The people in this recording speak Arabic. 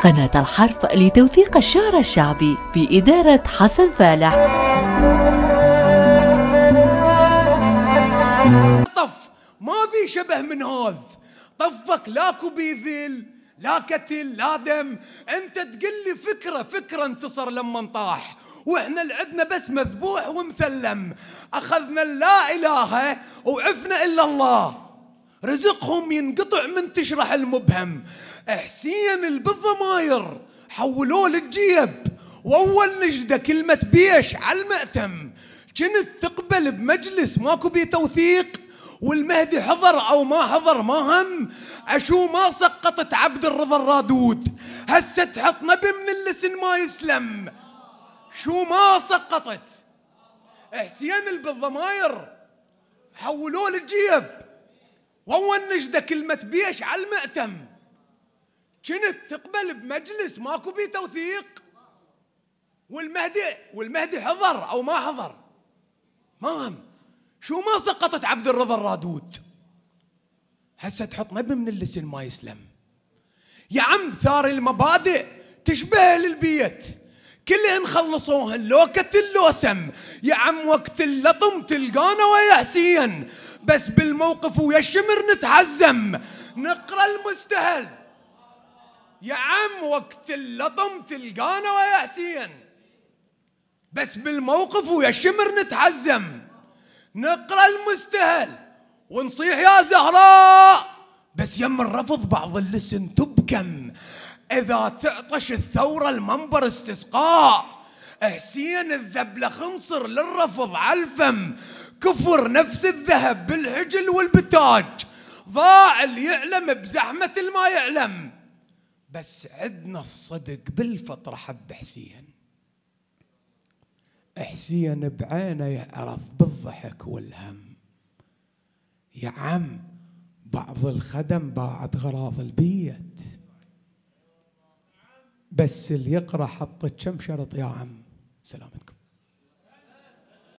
قناة الحرف لتوثيق الشعر الشعبي بإدارة حسن فالح. طف ما بي شبه من هذا، طفك لاكو بيذل لا قتل لا دم، انت تقلي فكرة انتصر لما طاح، واحنا اللي عندنا بس مذبوح ومثلم، اخذنا لا اله وعفنا الا الله، رزقهم ينقطع من تشرح المبهم، حسين البالضماير حولوه للجيب، واول نجده كلمة بيش على المأتم، كنت تقبل بمجلس ماكو بيه توثيق، والمهدي حضر او ما حضر ما هم، اشو ما سقطت عبد الرضا الرادود، هسه تحط نبي من اللسن ما يسلم، شو ما سقطت. حسين البالضماير حولوه للجيب، واول نجده كلمة بيش على المأتم، كنت تقبل بمجلس ماكو بيه توثيق، والمهدي حضر او ما حضر ما هم، شو ما سقطت عبد الرضا الرادود، هسه تحط نبي من اللسن ما يسلم. يا عم ثار المبادئ تشبه للبيت، كلهن خلصوهن لو قتل لو سم، يا عم وقت اللطم تلقانا ويا حسين، بس بالموقف ويا الشمر نتحزم نقرا المستهل، يا عم وقت اللطم تلقانا ويا حسين، بس بالموقف ويا الشمر نتحزم نقرا المستهل، ونصيح يا زهراء، بس يم الرفض بعض اللسن تبكم، اذا تعطش الثوره المنبر استسقاء، حسين الذبله خنصر للرفض علفم، كفر نفس الذهب بالحجل والبتاج، ضاع اللي يعلم بزحمه الما يعلم، بس عدنا الصدق بالفطره حب حسين، حسين بعينه يعرف بالضحك والهم، يا عم بعض الخدم باعت غراض البيت، بس اللي يقرأ حطت كم شرط يا عم. سلامتكم.